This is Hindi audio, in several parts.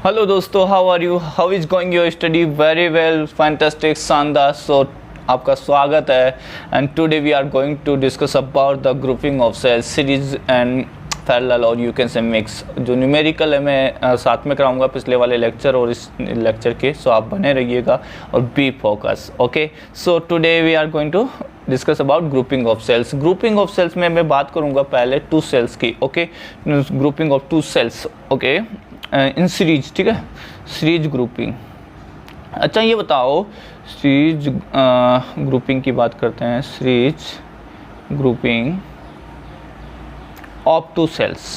हेलो दोस्तों, how are you? How is going your study? Very well, fantastic, शानदार। सो आपका स्वागत है and today we are going to discuss about the grouping of cells, series and parallel or you can say mix. जो न्यूमेरिकल है मैं साथ में कराऊंगा पिछले वाले लेक्चर और इस लेक्चर के, सो आप बने रहिएगा और be focus. Okay, so today we are going to discuss about grouping of cells. Grouping of cells में मैं बात करूंगा पहले टू सेल्स की। Okay, grouping of two cells, okay, in series, ठीक है, सीरीज ग्रुपिंग। अच्छा ये बताओ, सीरीज ग्रुपिंग की बात करते हैं, series grouping of two cells.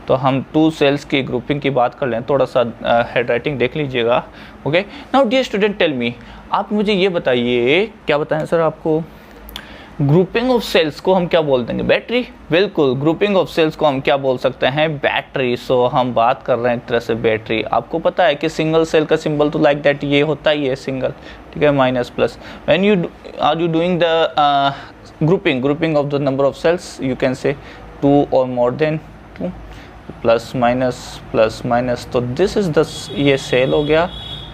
तो हम टू सेल्स की ग्रुपिंग की बात कर लें, थोड़ा सा हेड राइटिंग देख लीजिएगा। Okay, now dear student tell me, आप मुझे ये बताइए, क्या बताएं सर आपको, ग्रुपिंग ऑफ सेल्स को हम क्या बोल देंगे? बैटरी। बिल्कुल, ग्रुपिंग ऑफ सेल्स को हम क्या बोल सकते हैं? बैटरी। सो हम बात कर रहे हैं एक तरह से बैटरी। आपको पता है कि सिंगल सेल का सिंबल तो लाइक दैट ये होता ही है, सिंगल, ठीक है, minus plus. When you are you doing the grouping of the number of cells, you can say 2 or more than 2, plus minus. तो दिस इज द, ये सेल हो गया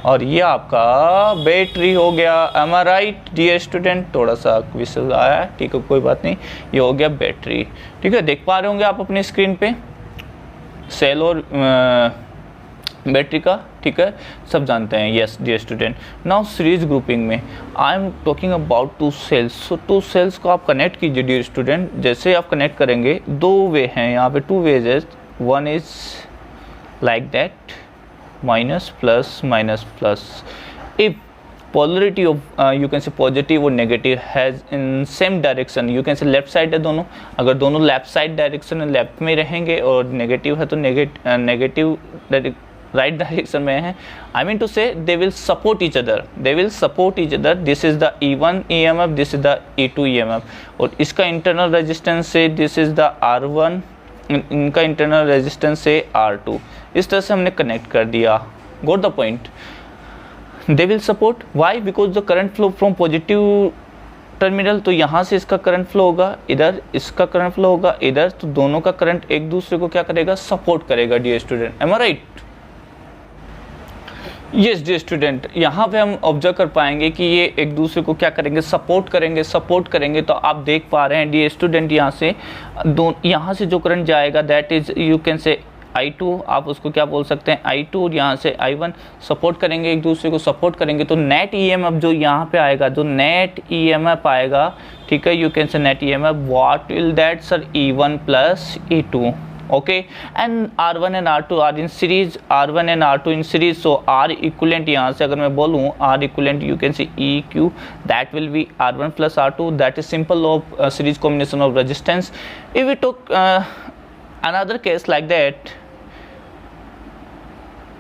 और ये आपका बैटरी हो गया। Am I right dear student? थोड़ा सा विशेष आया, ठीक है, कोई बात नहीं, ये हो गया बैटरी। ठीक है, देख पा रहे होंगे आप अपनी स्क्रीन पे सेल और बैटरी का, ठीक है, सब जानते हैं। Yes dear student, now series grouping में I am talking about two cells. So two cells को आप कनेक्ट कीजिए डियर स्टूडेंट। जैसे आप कनेक्ट करेंगे, दो वे हैं यहाँ पे, टू वेज है। One is like that, minus plus. If polarity of you can say positive or negative has in same direction, you can say left side है दोनों, अगर दोनों लेफ्ट साइड डायरेक्शन लेफ्ट में रहेंगे और नेगेटिव है तो नेगेटिव राइट डायरेक्शन में है, आई मीन टू से they will support each other. This is the E1 EMF, this is the E2 EMF, और इसका इंटरनल रेजिस्टेंस से दिस इज द R1, इनका इंटरनल रेजिस्टेंस से R2। इस तरह से हमने कनेक्ट कर दिया। Got the point? They will support, why? Because the current flow from positive terminal, तो यहाँ से इसका करंट फ्लो होगा इधर, इसका करंट फ्लो होगा इधर, तो दोनों का करंट एक दूसरे को क्या करेगा? सपोर्ट करेगा dear student. M I right? Yes dear student, यहाँ पे हम ऑब्जर्व कर पाएंगे कि ये एक दूसरे को क्या करेंगे? सपोर्ट करेंगे। तो आप देख पा रहे हैं डियर स्टूडेंट, यहाँ से जो करंट जाएगा दैट इज यू कैन से I2, आप उसको क्या बोल सकते हैं? I2, और यहाँ से I1 सपोर्ट करेंगे, एक दूसरे को सपोर्ट करेंगे। तो नेट EMF जो यहाँ पे आएगा, जो नेट EMF आएगा, ठीक है, यू कैन से net EMF, what will that sir? E1 plus E2। okay, and R1 and R2 are in series, R1 and R2 in series, so R equivalent, यहाँ से अगर मैं बोलूँ R equivalent, you can see EQ, that will be R1 plus R2, that is simple law of series combination of resistance. If we took another case like that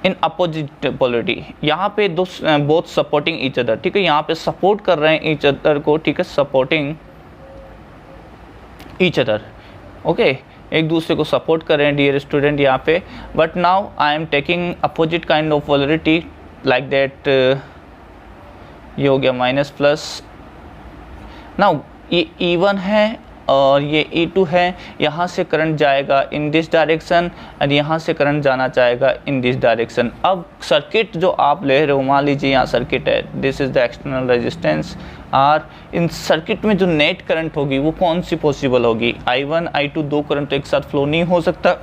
in opposite polarity, यहाँ पे दो both supporting each other, ठीक है, यहाँ पे सपोर्ट कर रहे हैं each other को, ठीक है, supporting each other, okay, एक दूसरे को सपोर्ट कर रहे हैं डियर स्टूडेंट यहाँ पे। But now I am taking opposite kind of polarity like that, ये हो गया माइनस प्लस। नाउ ये E1 है और ये E2 है, यहाँ से करंट जाएगा इन दिस डायरेक्शन और यहाँ से करंट जाना चाहेगा इन दिस डायरेक्शन। अब सर्किट जो आप ले रहे हो, मान लीजिए यहाँ सर्किट है, this is the external resistance R। In circuit में जो नेट करंट होगी वो कौन सी पॉसिबल होगी? I1 I2, दो करंट एक साथ फ्लो नहीं हो सकता।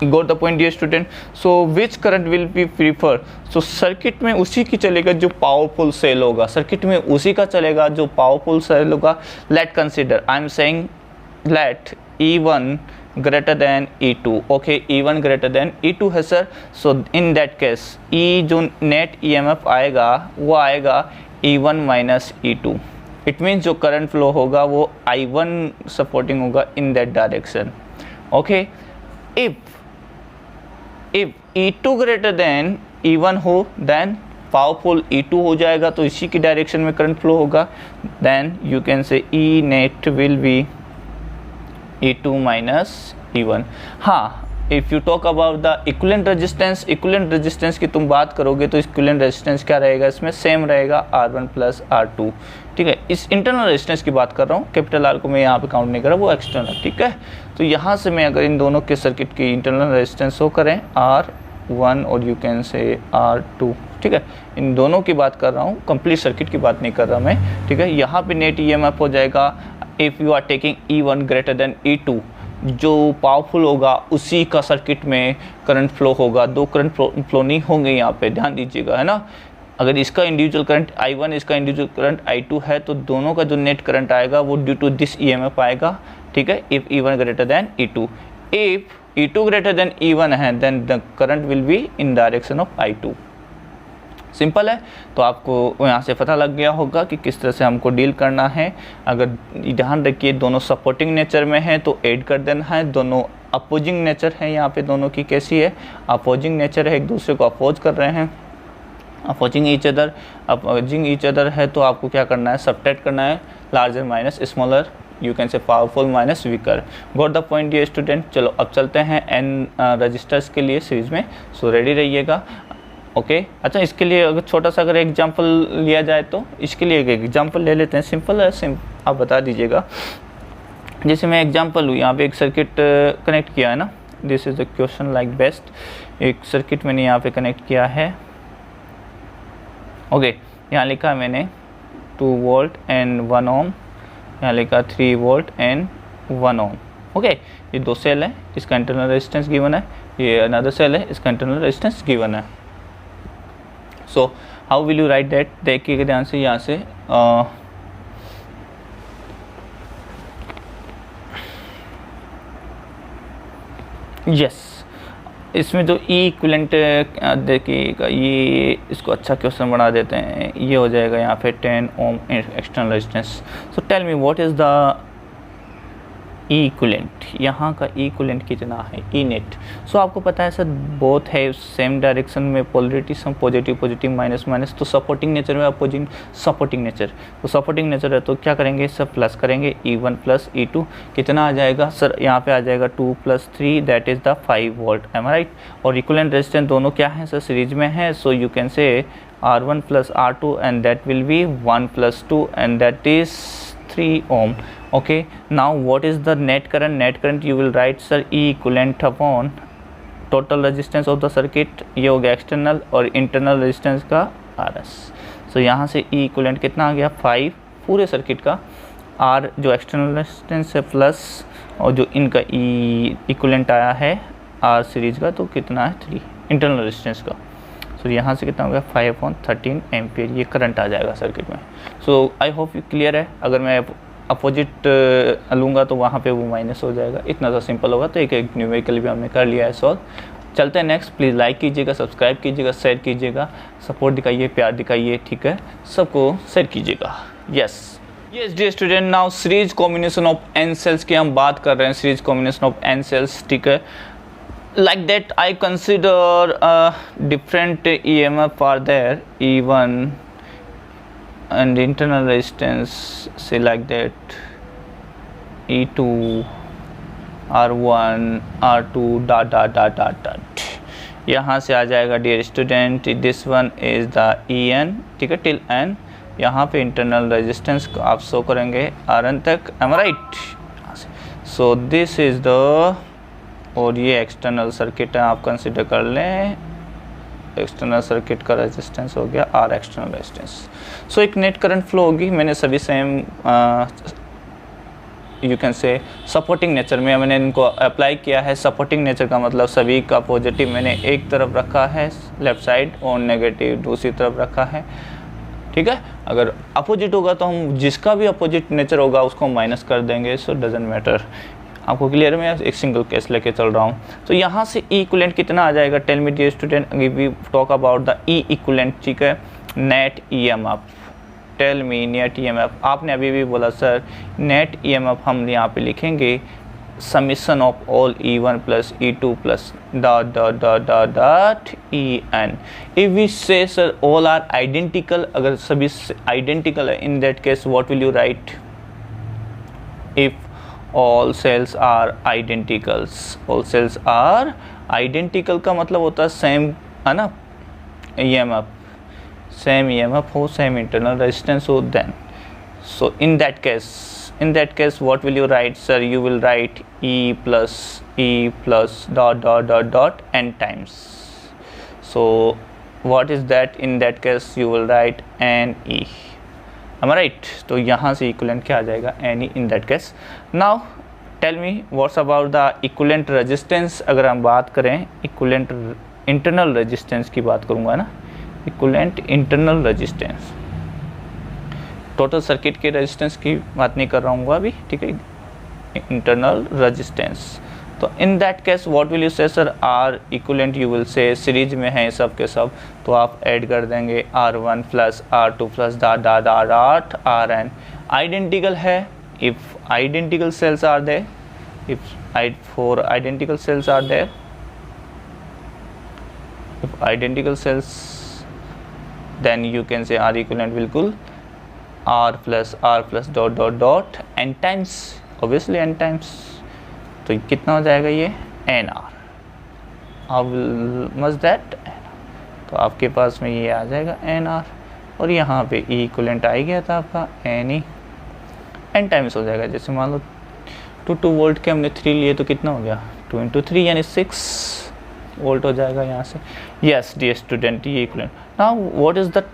Got the point dear student? So which current will be prefer? So circuit में उसी की चलेगा जो पावरफुल सेल होगा, सर्किट में उसी का चलेगा जो पावरफुल सेल होगा। Let consider, I am saying let E1 greater than E2, okay, E1 greater than E2 है sir. So in that case E जो नेट EMF आएगा वो आएगा E1 minus E2। It means जो करंट फ्लो होगा वो I1 सपोर्टिंग होगा in that direction. Okay, if E2 greater than E1 हो, देन पावरफुल E2 हो जाएगा, तो इसी की डायरेक्शन में करंट फ्लो होगा। Then you can say E net will be E2 minus E1। हाँ, if you talk about the equivalent resistance की तुम बात करोगे तो इक्विवेलेंट रेजिस्टेंस क्या रहेगा? इसमें सेम रहेगा R1 प्लस R2, ठीक है। इस इंटरनल रेजिस्टेंस की बात कर रहा हूँ, कैपिटल R को मैं यहाँ पे काउंट नहीं कर रहा, वो एक्सटर्नल, ठीक है। तो यहाँ से मैं अगर इन दोनों के सर्किट की इंटरनल रेजिस्टेंस शो करें R R1 और यू कैन से R2, ठीक है। इन दोनों की बात कर रहा हूँ, कंप्लीट सर्किट की बात नहीं कर रहा मैं, ठीक है। यहाँ पे नेट EMF हो जाएगा if you are taking E1 greater than E2, जो पावरफुल होगा उसी का सर्किट में करंट फ्लो होगा, दो करंट फ्लो नहीं होंगे यहाँ पे, ध्यान दीजिएगा, है ना। अगर इसका इंडिविजुअल करंट I1, इसका इंडिविजुअल करंट I2 है तो दोनों का जो नेट करंट आएगा वो ड्यू टू दिस EMF आएगा, ठीक है। If E1 greater than E2, if E2 greater than E1 है then the current will be in direction of I2। Simple है, तो आपको यहाँ से पता लग गया होगा कि किस तरह से हमको डील करना है। अगर ध्यान रखिए दोनों सपोर्टिंग नेचर में है तो ऐड कर देना है, दोनों अपोजिंग नेचर है, यहाँ पे दोनों की कैसी है, अपोजिंग नेचर है, एक दूसरे को अपोज कर रहे हैं, अपोजिंग ईच अदर है, तो आपको क्या करना है, सबट्रैक्ट करना है, larger minus smaller, you can say powerful minus weaker. Got the point dear student. चलो अब चलते हैं n रजिस्टर्स के लिए सीरीज में, सो रेडी रहिएगा, ओके। अच्छा, इसके लिए अगर छोटा सा अगर एग्जांपल लिया जाए तो इसके लिए एक एग्जांपल ले लेते हैं, सिंपल है, आप बता दीजिएगा। जैसे मैं एग्जांपल हूँ, यहाँ पे एक सर्किट कनेक्ट किया है ना, this is the question like best. एक सर्किट मैंने यहाँ पे कनेक्ट किया है, ओके। यहाँ लिखा है मैंने 2 वोल्ट एंड 1 ओम, यहाँ लिखा 3 वोल्ट एंड 1 ओम, ओके। ये दो सेल है, इसका इंटरनल रेजिस्टेंस गिवन है, ये अनदर सेल है, इसका इंटरनल रेजिस्टेंस गिवन है। So how will you right that, देखिएगा ध्यान से, यहाँ से यस इसमें जो ई इक्विवेलेंट देखिएगा, ये इसको अच्छा क्वेश्चन बना देते हैं, ये हो जाएगा यहाँ पे 10 ohm external resistance. So tell me what is the E equivalent, यहाँ का ई इक्विवेलेंट कितना है, ई नेट। सो आपको पता है सर बोथ है सेम डायरेक्शन में polarity, some positive positive minus minus, तो सपोर्टिंग नेचर में अपोजिंग सपोर्टिंग नेचर, तो सपोर्टिंग नेचर है तो क्या करेंगे सब प्लस करेंगे, E1 प्लस E2 कितना आ जाएगा सर, यहाँ पे आ जाएगा 2 + 3 that is the 5 volt, am right. और इक्विवेलेंट रेजिस्टेंस दोनों क्या है सर, सीरीज में है, सो यू कैन से R1 + R2 and that will be 1 + 2 and that is 3 ohm, okay। now what is the net current, net current you will write sir E equivalent upon total resistance of the circuit, ये हो गया एक्सटर्नल, और इंटरनल रेजिस्टेंस का RS। सो यहाँ से E equivalent कितना आ गया 5 पूरे सर्किट का, R जो एक्सटर्नल रेजिस्टेंस है प्लस, और जो इनका E equivalent आया है R सीरीज का, तो कितना है 3 इंटरनल रेजिस्टेंस का। सो यहाँ से कितना हो गया 5/13 एम्पियर, ये करंट आ जाएगा सर्किट में। सो आई होप यू क्लियर है। अगर मैं अपोजिट लूँगा तो वहाँ पे वो माइनस हो जाएगा, इतना सा सिंपल होगा। तो एक न्यूमेरिकल भी हमने कर लिया है सॉल्व। चलते हैं नेक्स्ट, प्लीज़ लाइक कीजिएगा, सब्सक्राइब कीजिएगा, शेयर कीजिएगा, सपोर्ट दिखाइए, प्यार दिखाइए, ठीक है, सबको शेयर कीजिएगा। Yes dear student, now series combination of n cells की हम बात कर रहे हैं, series combination of n cells, ठीक है। Like that I consider different EMF are there, E1 and internal resistance, say like that E2, R1, R2 dot। यहाँ से आ जाएगा dear student, this one is the EN, ठीक है, टिल N। यहाँ पे इंटरनल रेजिस्टेंस आप शो करेंगे Rn तक, am I right? So this is the, और ये एक्सटर्नल सर्किट है, आप कंसिडर कर लें, एक्सटर्नल सर्किट का रेजिस्टेंस हो गया R एक्सटर्नल रेजिस्टेंस। सो एक नेट करंट फ्लो होगी, मैंने सभी सेम यू कैन से सपोर्टिंग नेचर में मैंने इनको अप्लाई किया है। सपोर्टिंग नेचर का मतलब सभी का पॉजिटिव मैंने एक तरफ रखा है लेफ्ट साइड, और नेगेटिव दूसरी तरफ रखा है, ठीक है। अगर अपोजिट होगा तो हम जिसका भी अपोजिट नेचर होगा उसको माइनस कर देंगे, सो डजेंट मैटर। आपको क्लियर, मैं एक सिंगल केस लेके चल रहा हूँ। तो यहाँ से ई इक्विवेलेंट कितना आ जाएगा, tell me dear student, we talk about the E equivalent, ठीक है, net EMF, tell me net EMF। आपने अभी भी बोला सर नेट EMF हम यहाँ पे लिखेंगे summation of all E1 + E2 + dot EN। If we say sir all are identical, अगर सभी आइडेंटिकल है, in that case what will you write, if all cells are identicals, all cells are identical का मतलब होता है सेम, है ना, EMF, सेम EMF हो, सेम इंटरनल रेजिस्टेंस हो, then so in that case what will you write sir, you will write E plus dot n times, So what is that? In that case you will write Ne. Am I right? तो यहाँ से equivalent क्या आ जाएगा? Ne in that case. Now tell me what's about the equivalent resistance. अगर हम बात करें equivalent internal resistance की बात करूँगा ना, equivalent internal resistance, total circuit के रेजिस्टेंस की बात नहीं कर रहा हूँ अभी, ठीक है, इंटरनल रेजिस्टेंस. तो in that case what will you say sir? R equivalent you will say, series में है सब के सब, तो आप ऐड कर देंगे R1 plus R2 plus dot Rn. Identical है, if identical cells are there, four identical cells are there, if identical cells, then you can say R equivalent बिल्कुल R plus dot n times, obviously n times. तो कितना हो जाएगा ये? NR. How much that? तो आपके पास में ये आ जाएगा NR, और यहाँ पे E इक्विवेलेंट आ गया था आपका Ne, n टाइम्स हो जाएगा. जैसे मान लो 2 वोल्ट के हमने 3 लिए तो कितना हो गया? 2 इंटू 3 यानी 6 वोल्ट हो जाएगा यहाँ से. यस डियर स्टूडेंट, ये equivalent. Now what is the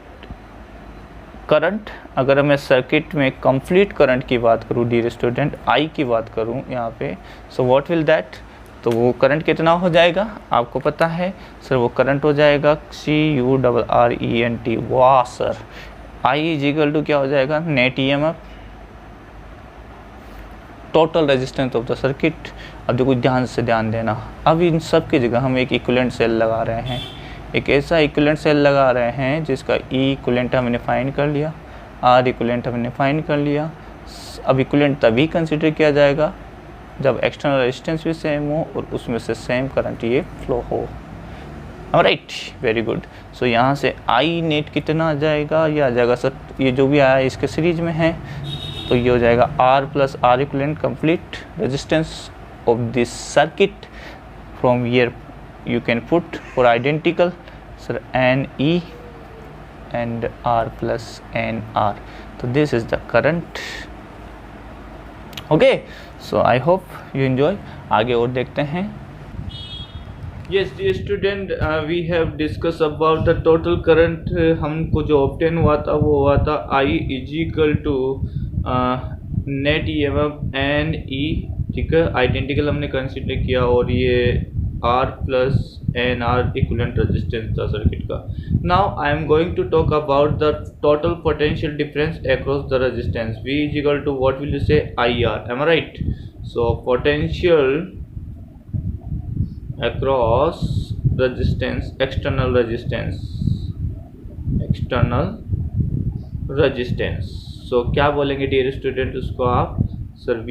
current? अगर मैं सर्किट में कंप्लीट करंट की बात करूँ डियर स्टूडेंट, I की बात करूँ यहाँ पे, सो व्हाट विल दैट? तो वो करंट कितना हो जाएगा आपको पता है सर? वो करंट हो जाएगा CURRENT. वाह sir, I is equal to क्या हो जाएगा? Net EMF, total resistance of the circuit. अब देखो ध्यान देना, अब इन सब की जगह हम एक इक्विवेलेंट सेल लगा रहे हैं, एक ऐसा इक्विवेलेंट सेल लगा रहे हैं जिसका E इक्विवेलेंट हमने फाइंड कर लिया, R इक्विवेलेंट हमने फाइंड कर लिया. अब इक्विवेलेंट तभी कंसिडर किया जाएगा जब एक्सटर्नल रेजिस्टेंस भी सेम हो और उसमें से सेम करंट ये फ्लो हो. Right, very good. सो यहाँ से I नेट कितना आ जाएगा? ये आ जाएगा सर, ये जो भी आया है इसके सीरीज में है, तो ये हो जाएगा R plus R equivalent complete resistance of this circuit. From here you can put for identical sir Ne and R plus NR. so this is the current. okay, so I hope you enjoy. आगे और देखते हैं. yes dear student, we have discussed about the total current. हमको जो obtain हुआ था वो हुआ था I is equal to net EMF Ne, ठीक है, आइडेंटिकल हमने कंसिडर किया, और ये R plus NR equivalent resistance था सर्किट का. Now I am going to talk about the total potential difference across the resistance. V is equal to what will you say? IR. Am I right? So potential across resistance, external resistance. So क्या बोलेंगे डियर स्टूडेंट उसको आप? Sir V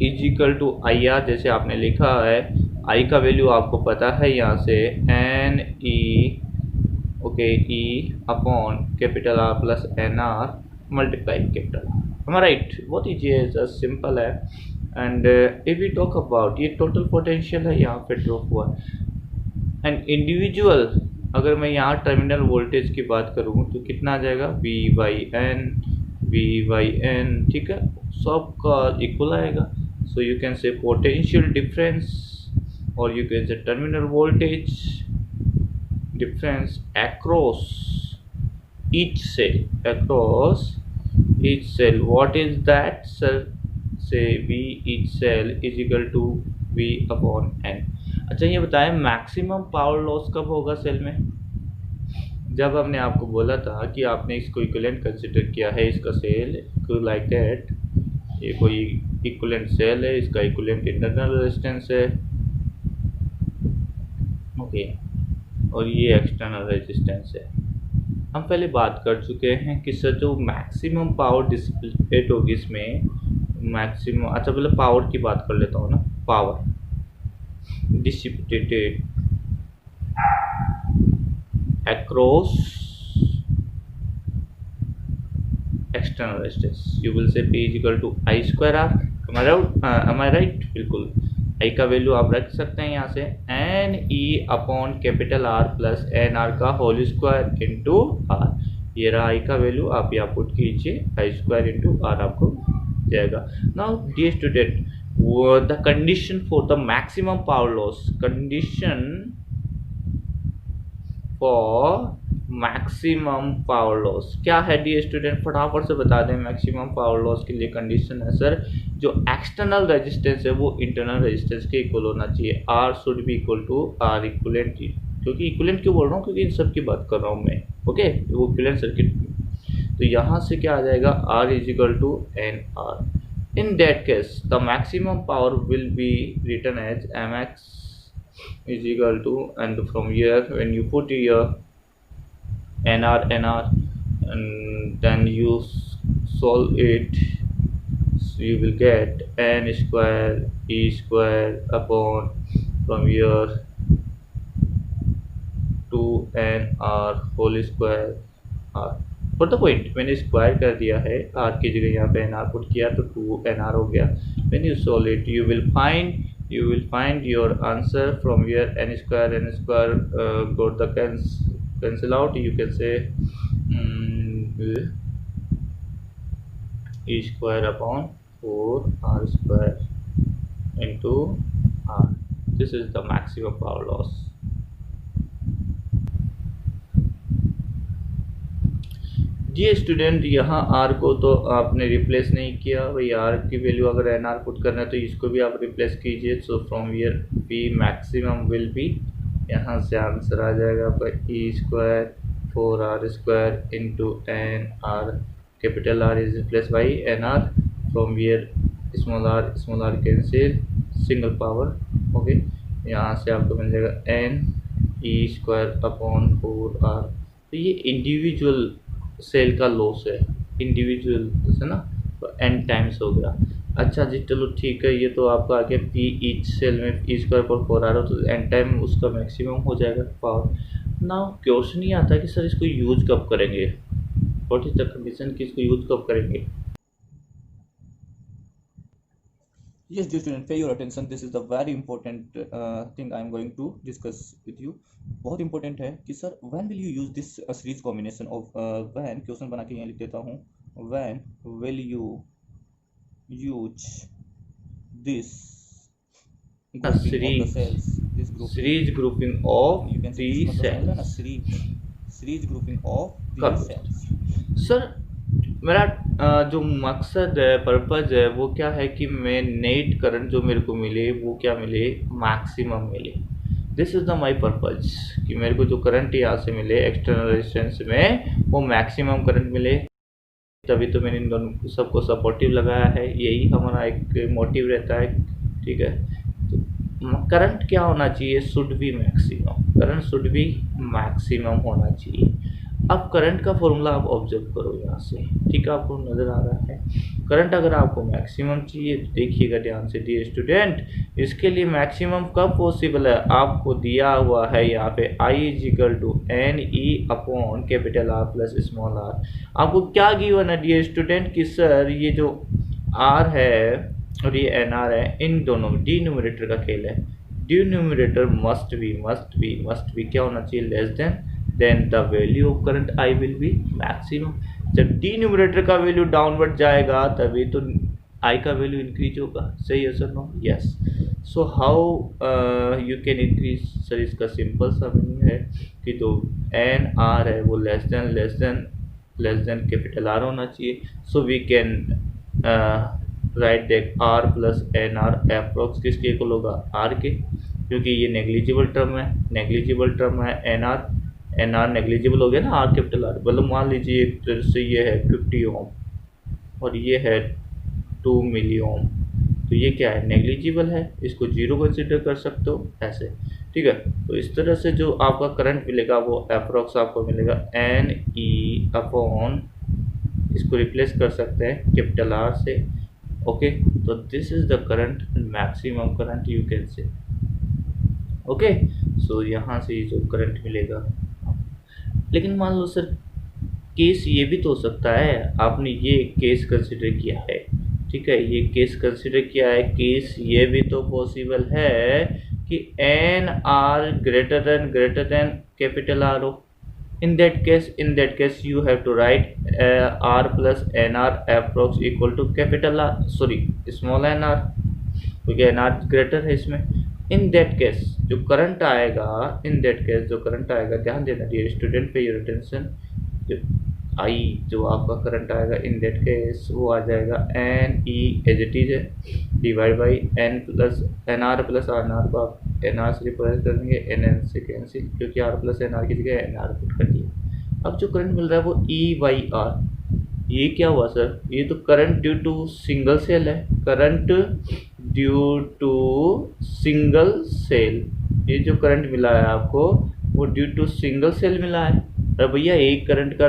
is equal to IR, जैसे आपने लिखा है, I का वैल्यू आपको पता है यहाँ से Ne, okay, E upon capital R plus NR multiply capital R. हम राइट, बहुत ईजी है, सिंपल है. And if we talk about, ये टोटल पोटेंशियल है यहाँ पे ड्रॉप हुआ. एंड इंडिविजुअल, अगर मैं यहाँ टर्मिनल वोल्टेज की बात करूँ तो कितना आ जाएगा? V/N, ठीक है, सबका इक्वल आएगा. सो यू कैन से potential difference, or you can say terminal voltage difference across each cell. What is that, sir? say V each cell is equal to V upon N. अच्छा, ये बताएं मैक्सिमम पावर लॉस कब होगा सेल में? जब हमने आपको बोला था कि आपने इसको इक्विवेलेंट कंसिडर किया है, इसका सेल लाइक दैट, ये कोई इक्विवेलेंट सेल है, इसका इक्विवेलेंट इंटरनल रेजिस्टेंस है, ओके, और ये एक्सटर्नल रेजिस्टेंस है. हम पहले बात कर चुके हैं कि सर जो मैक्सिमम पावर डिसिपेट होगी इसमें, मैक्सिमम, अच्छा पहले पावर की बात कर लेता हूँ ना. Power dissipated across external resistance, you will say P is equal to I square R. am I right? बिल्कुल, I का वैल्यू आप रख सकते हैं यहाँ से Ne upon capital R plus NR का होल स्क्वायर इंटू R. ये रहा I का वैल्यू, आप यहाँ पुट कीजिए, I स्क्वायर इंटू R आपको जाएगा. Now dear student, the condition for the maximum power loss, condition for maximum power loss. क्या है डियर स्टूडेंट, फटाफट से बता दें। मैक्सिमम पावर लॉस के लिए कंडीशन है सर, जो एक्सटर्नल रेजिस्टेंस है वो इंटरनल रेजिस्टेंस के इक्वल होना चाहिए। R should be equal to R equivalent. क्योंकि इक्वलेंट क्यों बोल रहा हूँ, क्योंकि इन सब की बात कर रहा हूँ मैं। ओके, वो इक्वलेंट सर्किट। तो यहाँ से क्या आ जाएगा, R is equal to N R. In that case the maximum power will be written as M X is equal to, and from here when you put your nr and then you solve it, so you will get n square e square upon from here 2nr whole square r। For the point मैंने स्क्वायर कर दिया है, r की जगह यहाँ पे nr पुट किया तो 2nr हो गया। when you solve it you will find your answer from here, n square got the cancel out, you can say e square upon 4r square into r। this is the maximum power loss। जी स्टूडेंट, यहाँ आर को तो आपने रिप्लेस नहीं किया भाई, आर की वैल्यू अगर एन आर पुट करना है तो इसको भी आप रिप्लेस कीजिए। So from here P maximum will be, यहाँ से आंसर आ जाएगा आपका E square 4r square into N R, capital R is replace by N R, from here small R cancel, single power. Okay, यहाँ से आपको मिल जाएगा N E square upon 4r। तो ये इंडिविजुअल सेल का लॉस है, इंडिविजुअल है ना, तो n टाइम्स हो गया। अच्छा जी चलो ठीक है, ये तो आपका आ गया पी ईच सेल में ई स्क्वायर पर 4 आ रहा, तो n टाइम उसका मैक्सिमम हो जाएगा पावर। ना क्वेश्चन ही आता कि सर इसको यूज कब करेंगे, व्हाट इज द कंडीशन कि इसको यूज कब करेंगे। Yes, dear student, pay your attention. This is the very important thing I am going to discuss with you. बहुत important है कि sir when will you use this series combination of when, question बना के यहाँ लिख देता हूँ, when will you use this grouping of the cells, this grouping, series grouping of you can say the cells, series grouping of the cells। Sir मेरा जो मकसद है, पर्पज़ है, वो क्या है कि मैं नेट करंट जो मेरे को मिले वो क्या मिले, मैक्सिमम मिले। This is the my purpose कि मेरे को जो करंट यहाँ से मिले एक्सटर्नल रेजिस्टेंस में वो मैक्सिमम करंट मिले। तभी तो मैंने इन दोनों सबको सपोर्टिव लगाया है, यही हमारा एक मोटिव रहता है। ठीक है, तो करंट क्या होना चाहिए, should be maximum, current should be maximum होना चाहिए। अब करंट का फॉर्मूला आप ऑब्जर्व करो यहाँ से, ठीक है, आपको नज़र आ रहा है। करंट अगर आपको मैक्सिमम चाहिए तो देखिएगा ध्यान से डियर स्टूडेंट, इसके लिए मैक्सिमम कब पॉसिबल है, आपको दिया हुआ है यहाँ पे I is equal to N E upon capital R plus small R. आपको क्या गिवन है डियर स्टूडेंट कि सर ये जो आर है और ये एन आर है, इन दोनों में डिनोमिनेटर का खेल है। डिनोमिनेटर मस्ट बी क्या होना चाहिए, less than the value of current I will be maximum. जब डिनोमिनेटर का वैल्यू डाउनवर्ड जाएगा तभी तो I का वैल्यू इंक्रीज होगा। सही है sir, no, yes. So how you can increase, sir इसका सिंपल सा मीनिंग है कि जो एन आर है वो लेस देन कैपिटल आर होना चाहिए। So we can write that R plus N R approx किसके इक्वल होगा, आर के, क्योंकि ये नेग्लिजिबल टर्म है। एन आर नेग्लिजिबल हो गया ना, आर कैपिटल आर। मतलब मान लीजिए एक तरह से ये है 50 ओम और ये है 2 मिली ओम, तो ये क्या है, नेग्लिजिबल है, इसको जीरो कंसिडर कर सकते हो ऐसे। ठीक है, तो इस तरह से जो आपका करंट मिलेगा वो अप्रोक्स आपको मिलेगा एन ई अपॉन, इसको रिप्लेस कर सकते हैं कैपिटल आर से। ओके, तो this is the current, maximum current you can say. Okay, so यहाँ से जो करंट मिलेगा, लेकिन मान लो सर केस ये भी तो हो सकता है, आपने ये केस कंसिडर किया है, ठीक है, ये केस कंसिडर किया है, केस ये भी तो पॉसिबल है कि N R greater than capital R हो। in that case you have to write r plus nr approx equal to capital R, sorry, small nr, क्योंकि nr ग्रेटर है इसमें। इन दैट केस जो करंट आएगा, इन दैट केस जो करंट आएगा, ध्यान देना डियर स्टूडेंट, पे योर अटेंशन, जो आई जो आपका करंट आएगा इन दैट केस वो आ जाएगा N E as it is है divide by N plus N R plus R R को आप एन आर से रिप्लेस कर देंगे, एन एन से कैंसिल, क्योंकि आर प्लस एन आर की जगह एन आर पुट कर दिया। अब जो करंट मिल रहा है वो ई बाई आर, ये क्या हुआ सर, ये तो current due to single cell है, current due to single cell, ये जो करंट मिला है आपको वो ड्यू टू सिंगल सेल मिला है। अरे भैया एक करंट का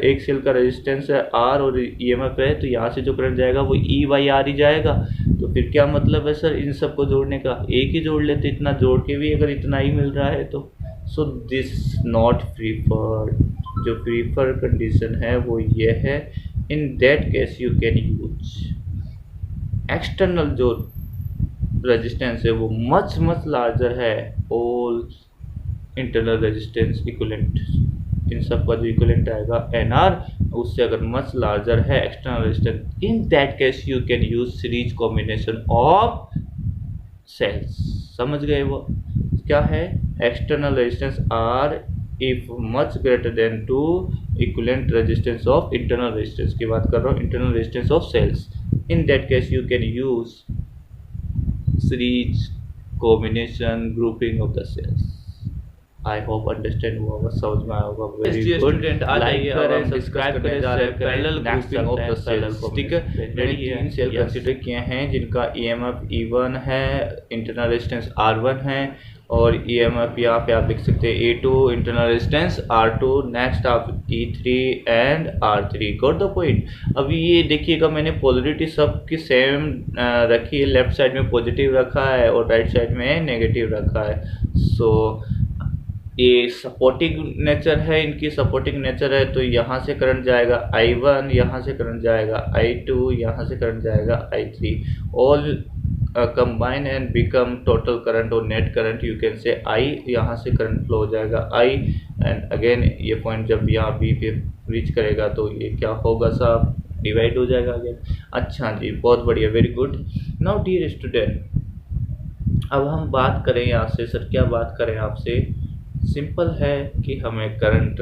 एक सेल का रेजिस्टेंस है आर और ईएमएफ है, तो यहाँ से जो करंट जाएगा वो ई बाई आर ही जाएगा। तो फिर क्या मतलब है सर इन सबको जोड़ने का, एक ही जोड़ लेते, इतना जोड़ के भी अगर इतना ही मिल रहा है तो। सो दिस नॉट प्रीफर्ड, जो प्रीफर कंडीशन है वो ये है, in that case you can use external जो रेजिस्टेंस है वो मच लार्जर है, ऑल इंटरनल रेजिस्टेंस इक्विवेलेंट, इन सब का जो इक्विवेलेंट आएगा एन आर उससे अगर मच लार्जर है external resistance, in that case you can use series combination of cells. समझ गए वो क्या है, external resistance R if much greater then to equivalent resistance of internal resistance की बात कर रहा हूँ, internal resistance of cells. In that case you can use series combination grouping of the cells. I hope understand हुआ होगा, समझ में आया होगा। वेरी गुड, लाइक करें, सब्सक्राइब करें, parallel grouping of the cells, ठीक है। मैंने 3 सेल कंसीडर किए हैं जिनका ईएमएफ E1 है, इंटरनल रेजिस्टेंस R1 है और ईएमएफ यहाँ पे आप लिख सकते हैं E2, internal resistance R2, next आप E3 and R3। Got the point. अभी ये देखिएगा मैंने पोलरिटी सब की सेम रखी है, लेफ्ट साइड में पॉजिटिव रखा है और राइट साइड में नेगेटिव रखा है। सो ये सपोर्टिंग नेचर है, इनकी सपोर्टिंग नेचर है, तो यहाँ से करंट जाएगा I1, यहाँ से करंट जाएगा I2, यहाँ से करंट जाएगा I3, all combine and become total current और net current you can say I, यहाँ से करंट फ्लो हो जाएगा I एंड अगेन ये पॉइंट जब यहाँ B पे रीच करेगा तो ये क्या होगा साहब, डिवाइड हो जाएगा अगेन। अच्छा जी, बहुत बढ़िया, very good. Now dear student, अब हम बात करें यहाँ से, सर क्या बात करें आपसे, सिंपल है कि हमें करंट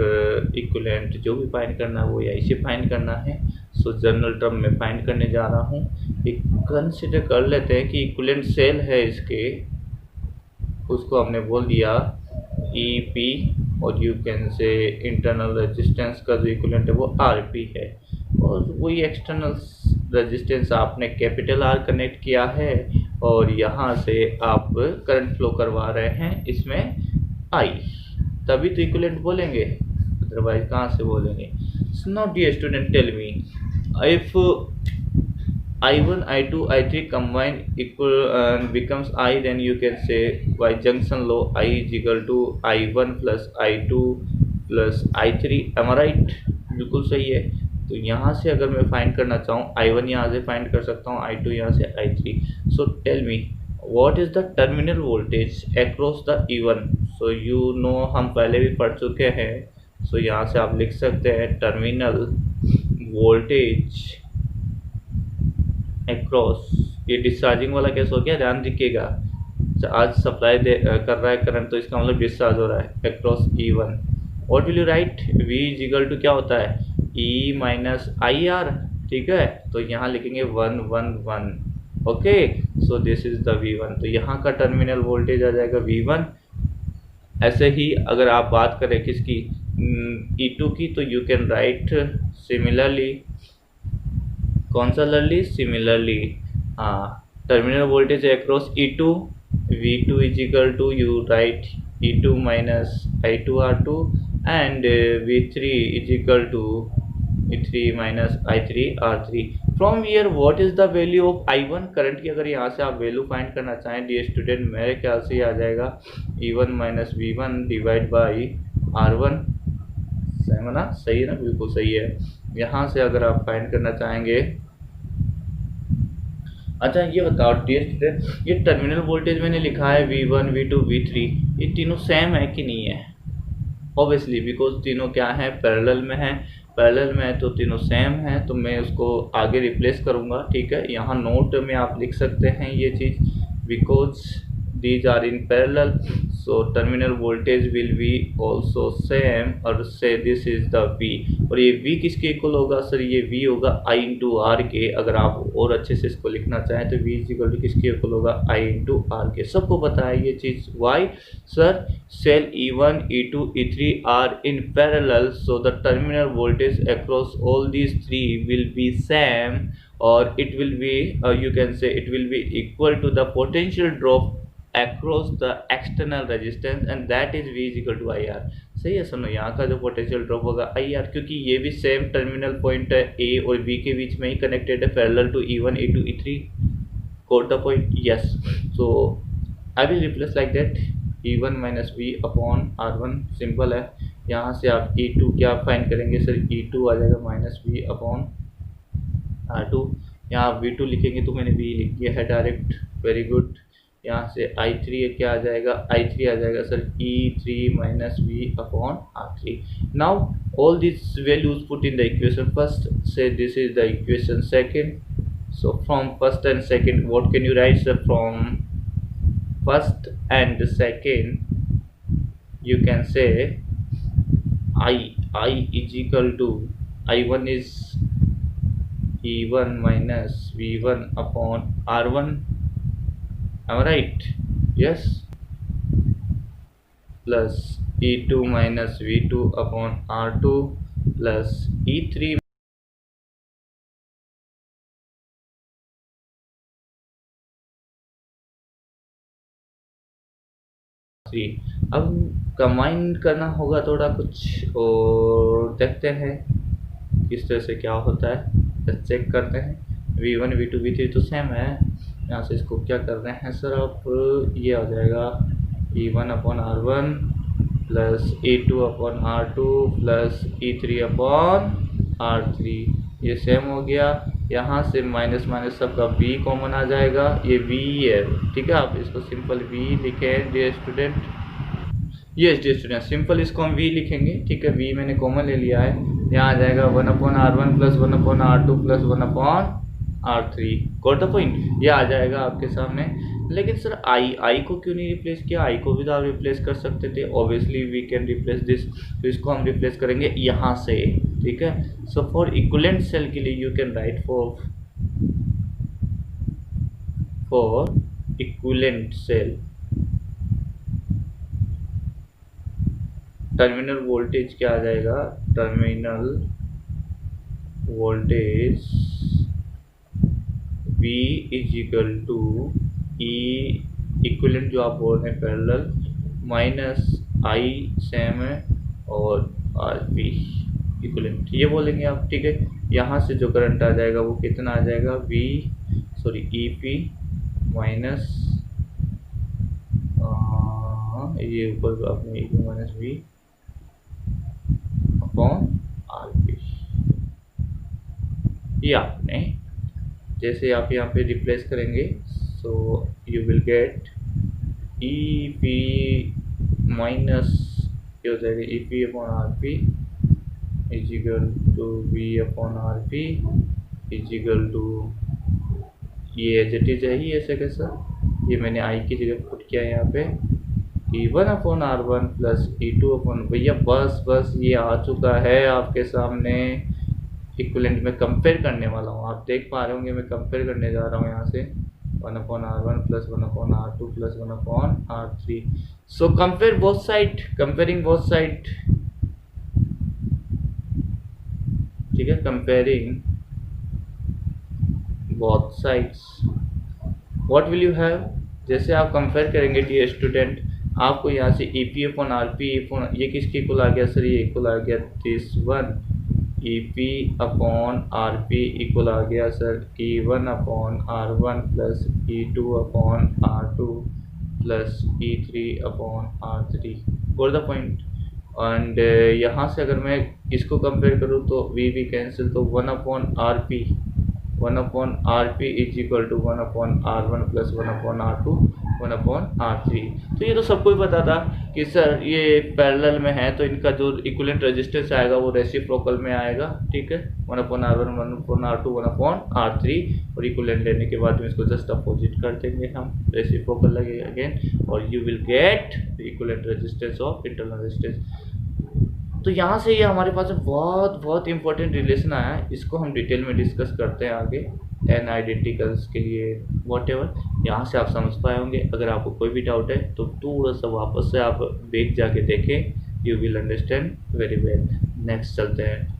इक्विवेलेंट जो भी फाइंड करना है वो यहीं से फाइंड करना है। सो जनरल टर्म में फाइंड करने जा रहा हूँ। एक कंसिडर कर लेते हैं कि इक्विवेलेंट सेल है इसके, उसको हमने बोल दिया EP और यू कैन से इंटरनल रेजिस्टेंस का जो इक्विवेलेंट है वो RP है, और वही एक्सटर्नल रेजिस्टेंस आपने कैपिटल R कनेक्ट किया है और यहाँ से आप करंट फ्लो करवा रहे हैं इसमें I, तभी तो इक्विवेलेंट बोलेंगे, अदरवाइज कहाँ से बोलेंगे। So now dear student tell me, if I1, I2, I3 combine equal becomes I, then you can say by junction law I is equal to I1 plus I2 plus I3, am I right? बिल्कुल सही है। तो यहाँ से अगर मैं फाइंड करना चाहूँ I1 यहाँ से फाइंड कर सकता हूँ, I2 यहाँ से I3। So tell me what is the terminal voltage across the E1। So you know हम पहले भी पढ़ चुके हैं, सो यहाँ से आप लिख सकते हैं टर्मिनल वोल्टेज अक्रॉस, ये डिस्चार्जिंग वाला केस हो गया, ध्यान रखिएगा। आज सप्लाई कर रहा है करंट तो इसका मतलब डिस्चार्ज हो रहा है across E1। What will you write, V is equal to क्या होता है E माइनस IR, ठीक है। तो यहाँ लिखेंगे 1 1 1, okay. So this is the V1, तो यहाँ का टर्मिनल वोल्टेज आ जाएगा V1। ऐसे ही अगर आप बात करें किसकी E2 की, तो यू कैन राइट सिमिलरली, कौन सा लर्ली, सिमिलरली, हाँ, terminal voltage across E2, V2 is equal to you write E2 minus I2 R2 and V3 is equal to E3 minus I3 R3। From here what is the value of I1 current की, अगर यहाँ से आप वैल्यू फाइंड करना चाहें डियर स्टूडेंट, मेरे ख्याल से ये आ जाएगा E1 minus V1 divide by R1, सही है ना, सही है ना, बिल्कुल सही है। यहाँ से अगर आप फाइंड करना चाहेंगे, अच्छा ये बताओ डियर स्टूडेंट, ये टर्मिनल वोल्टेज मैंने लिखा है V1 V2 V3, ये तीनों सेम है कि नहीं है? ऑब्वियसली, बिकॉज तीनों क्या है, पैरेलल में है, पैरेलल में है तो तीनों सेम है, तो मैं उसको आगे रिप्लेस करूंगा, ठीक है। यहाँ नोट में आप लिख सकते हैं ये चीज़, because these are in parallel, so terminal voltage will be also same, और say this is the V, और ये V किसके इक्वल होगा सर, ये V होगा I इंटू आर के। अगर आप और अच्छे से इसको लिखना चाहें तो V इज इक्वल टू किसके इक्वल होगा, I इंटू आर के। सबको पता है ये चीज़, why sir, cell E1 E2 E3 are in parallel, so the terminal voltage across all these three will be same, और it will be you can say it will be equal to the potential drop across the external resistance, and that is V is equal to IR। सही है सुनो, यहाँ का जो पोटेंशियल ड्रॉप होगा IR, क्योंकि ये भी सेम टर्मिनल पॉइंट है A और B के बीच में ही कनेक्टेड है, parallel to E1 E2 E3। Got the point? Yes. So I will replace like that, E1 minus V upon R1, simple है। यहाँ से आप E2 क्या फाइंड करेंगे सर, E2 आ जाएगा माइनस V अपॉन R2। यहाँ V2 लिखेंगे तो मैंने V लिख दिया है डायरेक्ट, वेरी गुड। यहाँ से I3 क्या आ जाएगा, I3 आ जाएगा sir E3 minus V upon R3। Now all this values put in the equation first, say this is the equation second. So from first and second what can you write sir, from first and second you can say I is equal to I1 is E1 minus V1 upon R1, am I right? Yes. Plus E2 minus V2 upon R2 plus E3 3। अब कंबाइन करना होगा थोड़ा कुछ, और देखते हैं किस तरह से क्या होता है, चेक करते हैं। V1 V2 V3 तो सेम है, यहाँ से इसको क्या कर रहे हैं सर आप, ये आ जाएगा E1 upon R1 plus E2 upon R2 plus E3 upon R3, ये सेम हो गया। यहाँ से माइनस माइनस सबका V कॉमन आ जाएगा, ये V है, ठीक है। आप इसको सिंपल V लिखें डियर स्टूडेंट, ये डियर स्टूडेंट सिंपल इसको हम V लिखेंगे, ठीक है। V मैंने कॉमन ले लिया है, यहाँ आ जाएगा 1 upon R1 plus 1 upon R2 plus 1 upon R3। Got the point? ये आ जाएगा आपके सामने। लेकिन सर I को क्यों नहीं रिप्लेस किया, I को भी तो आप रिप्लेस कर सकते थे, obviously we can replace this, तो इसको हम रिप्लेस करेंगे यहाँ से, ठीक है। सो फॉर इक्विवेलेंट सेल के लिए you can write for equivalent cell terminal voltage क्या आ जाएगा, terminal voltage V is equal to E equivalent जो आप बोल रहे हैं पैरेलल माइनस I सेम है और RP इक्विवेलेंट, ये बोलेंगे आप, ठीक है। यहाँ से जो करंट आ जाएगा वो कितना आ जाएगा, EP माइनस ये ऊपर अपने EP minus V upon RP। ये आपने जैसे आप यहाँ पे रिप्लेस करेंगे, so you will get EP minus क्या हो जाएगा, EP upon RP is equal to V upon RP is equal to, ये एज इट इज है ही ऐसे कैसा, ये मैंने I की जगह पुट किया है यहाँ पे E1 upon R1 plus E2 upon, भैया बस ये आ चुका है आपके सामने। इक्विवेलेंट में कंपेयर करने वाला हूँ, आप देख पा रहे होंगे मैं कंपेयर करने जा रहा हूँ यहाँ से 1 upon R1 plus 1 upon R2 plus 1 upon R3। So compare both side, comparing both side, ठीक है, comparing both sides. What will you have, जैसे आप कंपेयर करेंगे डियर स्टूडेंट, आपको यहाँ से EP अपॉन RP ये किसके इक्वल आ गया सर, ये इक्वल आ गया this one, EP upon RP equal आ गया sir E1 upon R1 plus E2 upon R2 plus E3 upon R3। Got the point? And यहाँ से अगर मैं इसको कंपेयर करूँ तो V कैंसिल, तो 1 upon RP 1 upon R P is equal to 1 upon R one plus 1 upon R two 1 upon R three. तो ये तो सबको ही पता था कि सर ये पैरेलल में है तो इनका जो इक्विवेलेंट रेजिस्टेंस आएगा वो रेसिप्रोकल में आएगा, ठीक है। 1 upon R one 1 upon R two 1 upon R three, और इक्विवेलेंट लेने के बाद में इसको जस्ट अपोजिट कर देंगे हम, रेसिप्रोकल लगेगा अगेन, और you will get the equivalent resistance of internal resistance. तो यहाँ से ये हमारे पास बहुत इंपॉर्टेंट रिलेशन आया है, इसको हम डिटेल में डिस्कस करते हैं आगे एन आइडेंटिकल्स के लिए वॉट एवर। यहाँ से आप समझ पाए होंगे। अगर आपको कोई भी डाउट है तो थोड़ा सा वापस से आप बैक जाके देखें, you will understand very well. Next चलते हैं।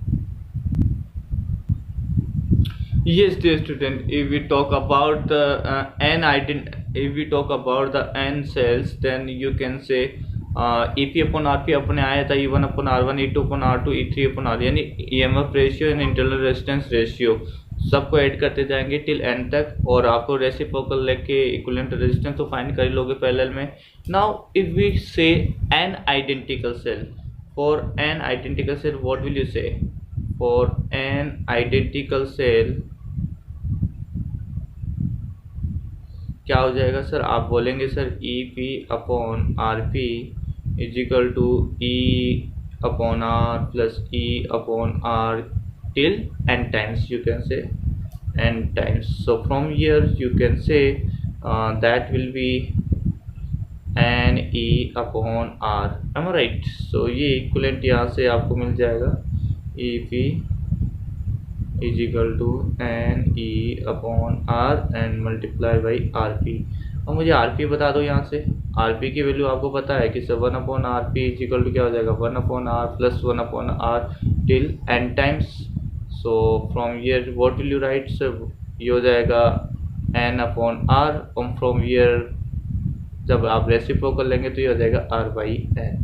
Yes, dear student, if we talk about the if we talk about the n cells, then you can say EP upon RP अपने आया था E1 upon R1, E2 upon R2, E3 upon R, यानी EMF ratio and internal resistance ratio सबको ऐड करते जाएंगे टिल n तक, और आपको रेसिप्रोकल लेके इक्विवेलेंट रेजिस्टेंस तो फाइंड कर लोगे पैरेलल में। Now if we say N identical cell, for N identical cell what will you say? For N identical cell क्या हो जाएगा सर? आप बोलेंगे sir E P upon R P is equal to E upon R plus E upon R till n times, you can say n times. So from here you can say that will be n e upon r, am I right? So ये इक्विवेलेंट यहाँ से आपको मिल जाएगा e p is equal to n e upon r and multiply by r p। अब मुझे आर पी बता दो यहाँ से। आर पी की वैल्यू आपको पता है कि sir 1 upon R P is equal to क्या हो जाएगा? 1 upon R plus 1 upon R till n times. So from here what will you write sir? ये हो जाएगा n अपॉन आर, और फ्रॉम ईयर जब आप रेसिप्रोकल लेंगे तो ये हो जाएगा r बाई n,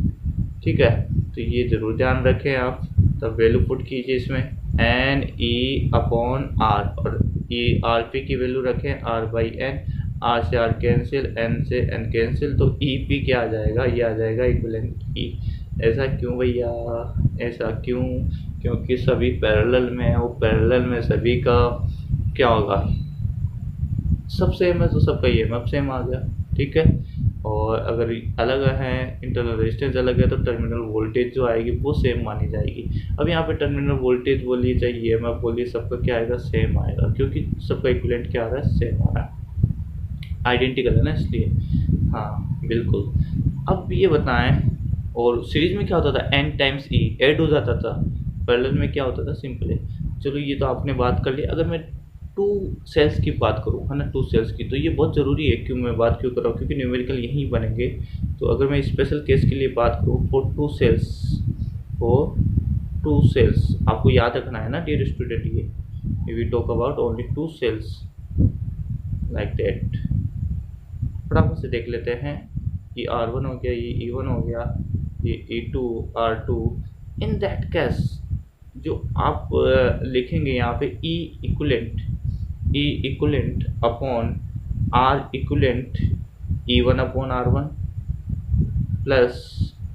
ठीक है। तो ये ज़रूर ध्यान रखें आप, तब वैल्यू पुट कीजिए इसमें n e अपॉन r, और ये आर पी की वैल्यू रखें r बाई n, r से r कैंसिल, n से n कैंसिल, तो ई पी क्या आ जाएगा? ये आ जाएगा इक्विवेलेंट ई। ऐसा क्यों भैया? ऐसा क्यों? क्योंकि सभी पैरेलल में है, वो पैरेलल में सभी का क्या होगा? सब सेम है तो सबका ई एम एफ सेम आ गया, ठीक है। और अगर अलग है, इंटरनल रेजिस्टेंस अलग है, तो टर्मिनल वोल्टेज जो आएगी वो सेम मानी जाएगी। अब यहाँ पे टर्मिनल वोल्टेज बोलिए चाहे ई एम एफ बोलिए, सबका क्या आएगा? सेम आएगा, क्योंकि सबका इक्विवेलेंट क्या आ रहा है? सेम आ रहा है, आइडेंटिकल है ना, इसलिए। हाँ बिल्कुल। अब ये बताएं, और सीरीज में क्या होता था? n टाइम्स ई ऐड हो जाता था, पैरेलल में क्या होता था? सिंपल है। चलो ये तो आपने बात कर ली। अगर मैं टू सेल्स की बात करूँ, है ना, टू सेल्स की, तो ये बहुत ज़रूरी है। क्यों मैं बात क्यों कर रहा हूँ? क्योंकि न्यूमेरिकल यहीं बनेंगे। तो अगर मैं स्पेशल केस के लिए बात करूँ, फॉर टू सेल्स आपको याद रखना है ना डियर स्टूडेंट, ये we talk about only two cells like that. फटाफट से देख लेते हैं। ये R1 हो गया, ये E1 हो गया, ये E2 R2। In that case जो आप लिखेंगे यहाँ पे E equivalent upon R equivalent E1 upon R1 plus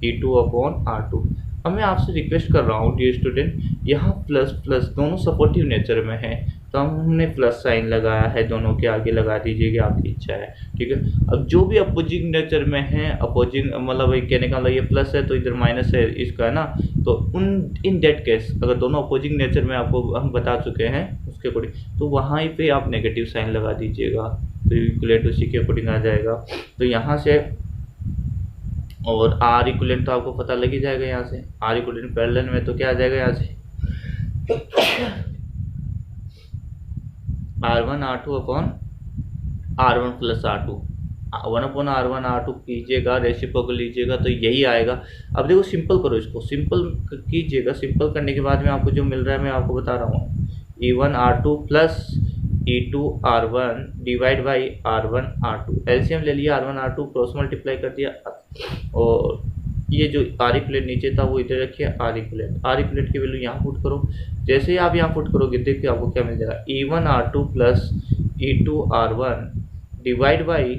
E2 upon R2। अब मैं आपसे रिक्वेस्ट कर रहा हूँ डियर स्टूडेंट, यहाँ प्लस प्लस दोनों सपोर्टिव नेचर में है, तो हमने प्लस साइन लगाया है, दोनों के आगे लगा दीजिएगा, आपकी इच्छा है, ठीक है। अब जो भी अपोजिंग नेचर में है, अपोजिंग मतलब कहने का मतलब ये प्लस है तो इधर माइनस है इसका, है ना। तो इन दैट केस अगर दोनों अपोजिंग नेचर में आपको हम बता चुके हैं उसके अकॉर्डिंग, तो वहाँ पे आप नेगेटिव साइन लगा दीजिएगा, तो इक्वलेंट उसी के अकॉर्डिंग आ जाएगा। तो यहाँ से, और आर इक्विवेलेंट तो आपको पता लग ही जाएगा यहाँ से, आर इक्विवेलेंट पैरेलल में तो क्या आ जाएगा यहाँ से? R1 R2 upon R1 plus R2, 1 upon R1 R2 कीजिएगा, रेसिप्रोकल लीजिएगा तो यही आएगा। अब देखो सिंपल करो, इसको सिंपल कीजिएगा। सिंपल करने के बाद में आपको जो मिल रहा है मैं आपको बता रहा हूँ, E1 R2 plus E2 R1 divide by R1 R2। LCM ले लिया, R1 R2 क्रॉस मल्टीप्लाई कर दिया, और ये जो आर इक्विवेलेंट नीचे था वो इधर रखिए, आर इक्विवेलेंट की वैल्यू यहाँ पुट करो। जैसे ही आप यहाँ पुट करोगे देखिए आपको क्या मिल जाएगा, E1 R2 plus E2 R1 divide by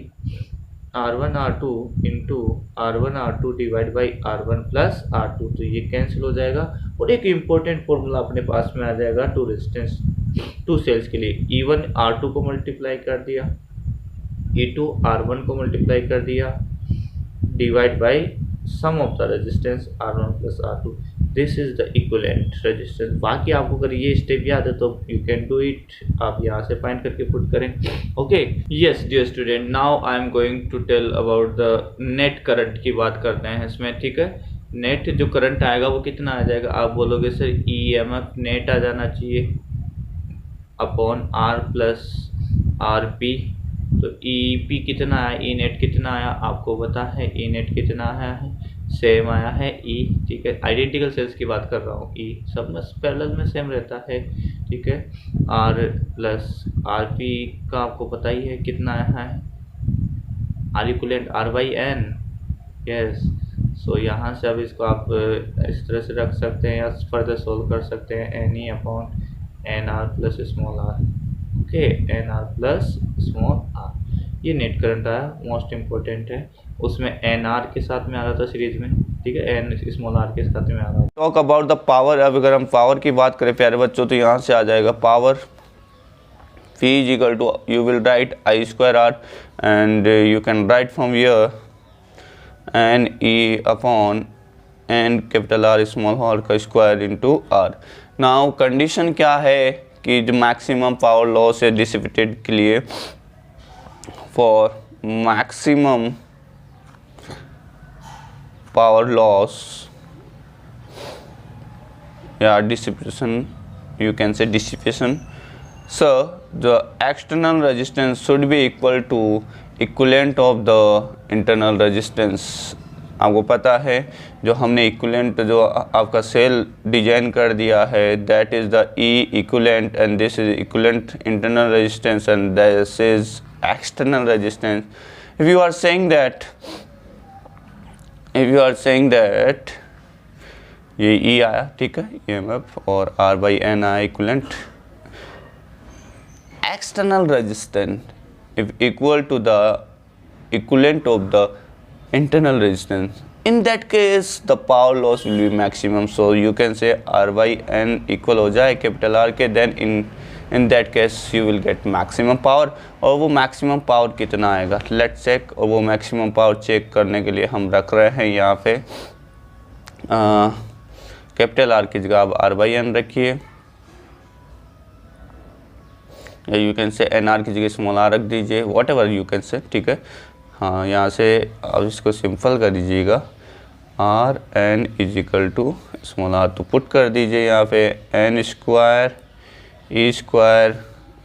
R1 R2 into R1 R2 divide by R1 plus R2। तो ये कैंसिल हो जाएगा, और एक इम्पोर्टेंट फॉर्मूला अपने पास में आ जाएगा टू रेजिस्टेंस। टू सेल्स के लिए E1 R2 को मल्टीप्लाई कर दिया, E2 R1 को मल्टीप्लाई कर दिया, divide by sum of the resistance R1 plus R2, this is the equivalent resistance. बाकी आपको अगर ये स्टेप याद है तो यू कैन डू इट, आप यहाँ से फाइंड करके पुट करें। Okay yes dear student, now I am going to tell about the net current की बात करते हैं इसमें, ठीक है। नेट जो करंट आएगा वो कितना आ जाएगा, आप बोलोगे सर EMF नेट आ जाना चाहिए अपॉन R प्लस RP, तो EP कितना आया, E नेट कितना आया आपको पता है, E नेट कितना आया है, सेम आया है E, ठीक है। आइडेंटिकल सेल्स की बात कर रहा हूँ, E सब में पैरेलल में सेम रहता है, ठीक है। R प्लस RP का आपको पता ही है कितना आया है, R इक्वलेंट R/N, यस। सो यहाँ से अब इसको आप इस तरह से रख सकते हैं या फर्दर सोल्व कर सकते हैं, NE upon NR plus small r, okay, NR plus small r। ये नेट करंट आया, मोस्ट इम्पोर्टेंट है, उसमें NR के साथ में आ रहा था सीरीज में, ठीक है, N स्मॉल r के साथ में आ रहा है। टॉक अबाउट द पावर, अब अगर हम पावर की बात करें प्यारे बच्चों तो यहाँ से आ जाएगा power V is equal to, you will write I²R and you can write from here NE upon N capital R small r का square into R। Now condition क्या है कि जो मैक्सिमम पावर लॉस है डिसिपेटेड के लिए, फॉर मैक्सिमम पावर लॉस या dissipation, you can say dissipation, so the external resistance should be equal to equivalent of the internal resistance। आपको पता है जो हमने इक्विवेलेंट जो आपका सेल डिजाइन कर दिया है, that is the E equivalent and this is equivalent internal resistance and this is external resistance. If you are saying that ये E आया, ठीक है, EMF, और R/N आया equivalent, external resistance if equal to the equivalent of the internal resistance, in that case the power loss will be maximum, so you can say R/N equal हो जाए कैपिटल R के, then in that case you will get maximum power। और वो maximum power कितना आएगा, let's check। और वो maximum power चेक करने के लिए हम रख रहे हैं यहाँ पे कैपिटल R की जगह आप R/N रखिए, या यू कैन से NR की जगह स्मॉल r रख दीजिए, वॉट एवर यू कैन से, ठीक है। हाँ, यहाँ से आप इसको सिंपल कर दीजिएगा, RN is equal to small r, तो पुट कर दीजिए यहाँ पे N square E square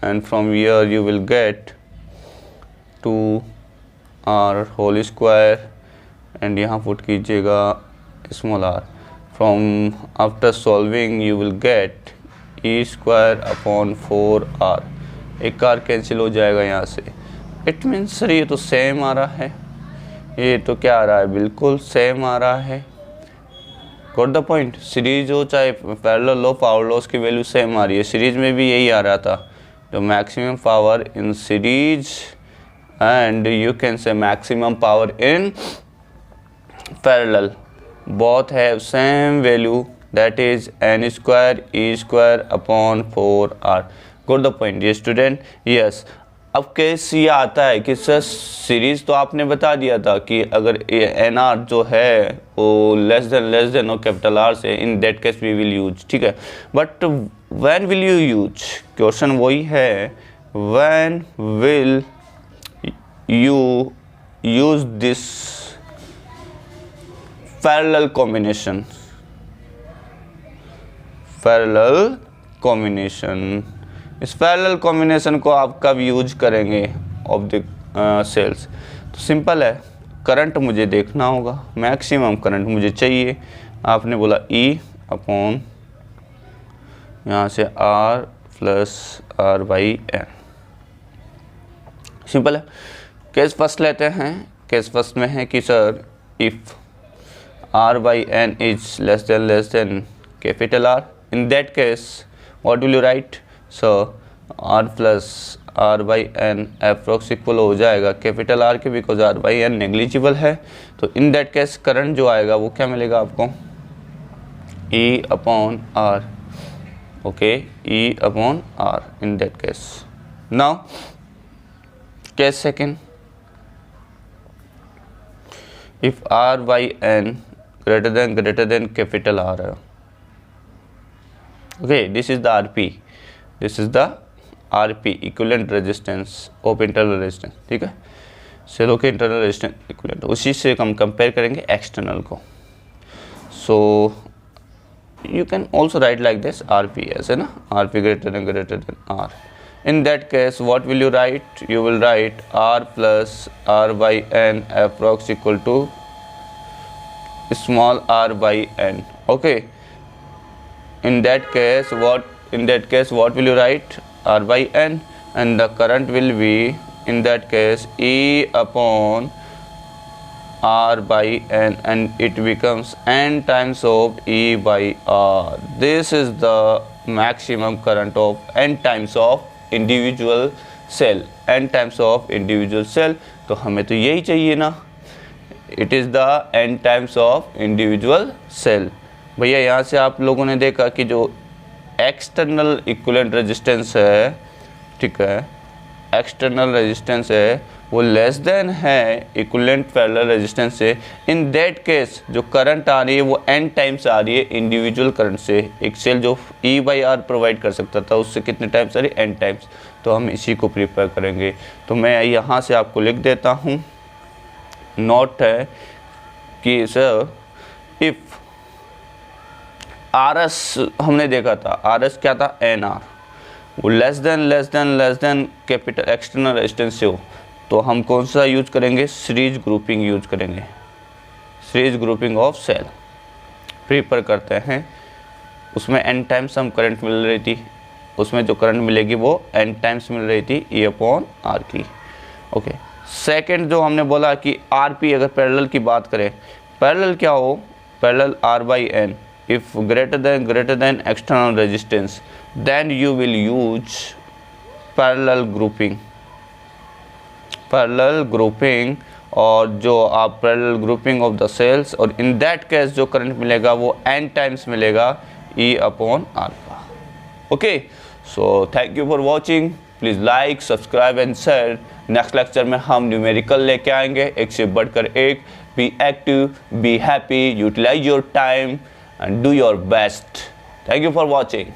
and from here you will get 2R whole square and यहाँ पुट कीजिएगा small r, from after solving you will get E square upon 4R, एक R कैंसिल हो जाएगा यहाँ से। इट मीन्स सर ये तो सेम आ रहा है, ये तो क्या आ रहा है, बिल्कुल सेम आ रहा है। Got the point. सीरीज हो चाहे पैरेलल हो, पावर लॉस की वैल्यू सेम आ रही है। सीरीज में भी यही आ रहा था, तो maximum power in series and you can से maximum power in parallel, both have same value, that is N square E square upon 4R। Got the point ये स्टूडेंट, यस। अब केस ये आता है कि सर सीरीज तो आपने बता दिया था कि अगर NR जो है वो लेस देन हो कैपिटल R से, in that case we will use, ठीक है। But when will you use, question वही है, when will you use this parallel combination, parallel combination. इस पैरेलल कॉम्बिनेशन को आप कब यूज करेंगे ऑफ द सेल्स, तो सिंपल है, करंट मुझे देखना होगा, मैक्सिमम करंट मुझे चाहिए। आपने बोला E अपॉन यहाँ से R प्लस R/N, सिंपल है। केस फर्स्ट लेते हैं। केस फर्स्ट में है कि sir if R/N is less than capital R, in that case what will you write, so R plus R/N approx equal हो जाएगा कैपिटल R के, बिकॉज R/N नेग्लिजिबल है। तो इन दैट केस करंट जो आएगा वो क्या मिलेगा आपको, E अपॉन R, okay, E upon R in that case. Now case second, if R by N greater than capital R है, okay, this is the RP, this is the RP equivalent resistance of internal resistance, ठीक है, सेलों के इंटरनल रेजिस्टेंस इक्विवेलेंट, उसी से हम कंपेयर करेंगे एक्सटर्नल को. सो you can also write like this, RP as है ना, RP greater than R. In that case what will you write? You will write R plus R by N approx equal to small r by N. Okay, in that case what will you write? R by N, and the current will be in that case E upon R by N, and it becomes N times of E by R. This is the maximum current of N times of individual cell, N times of individual cell. तो हमें तो यही चाहिए ना, it is the N times of individual cell. भैया यहाँ से आप लोगों ने देखा कि जो एक्सटर्नल इक्विवेलेंट रेजिस्टेंस है, ठीक है, एक्सटर्नल रेजिस्टेंस है वो लेस देन है इक्विवेलेंट पैरेलल रेजिस्टेंस से. इन दैट केस जो करंट आ रही है वो n टाइम्स आ रही है इंडिविजुअल करंट से. एक सेल जो E बाई आर प्रोवाइड कर सकता था उससे कितने टाइम्स आ रही है? n times. तो हम इसी को प्रिपेयर करेंगे. तो मैं यहाँ से आपको लिख देता हूँ, नोट है कि सर इफ़ RS हमने देखा था, RS क्या था? NR, वो less than capital external resistance से हो, तो हम कौन सा यूज करेंगे? सीरीज ग्रुपिंग यूज करेंगे. Series grouping of cell prepare करते हैं. उसमें n टाइम्स हम करंट मिल रही थी, उसमें जो करंट मिलेगी वो n टाइम्स मिल रही थी E अपॉन R की. ओके, सेकंड जो हमने बोला कि RP अगर पैरेलल की बात करें, पैरेलल क्या हो? Parallel R by N. If greater than external resistance, then you will use parallel grouping. और जो आप parallel grouping of the cells, और इन दैट केस जो करंट मिलेगा वो n टाइम्स मिलेगा E अपॉन R का. Okay, so thank you for watching. Please like, subscribe and share. Next lecture में हम न्यूमेरिकल लेके आएंगे, एक से बढ़कर एक. Be active, be happy, utilize your time and do your best. Thank you for watching.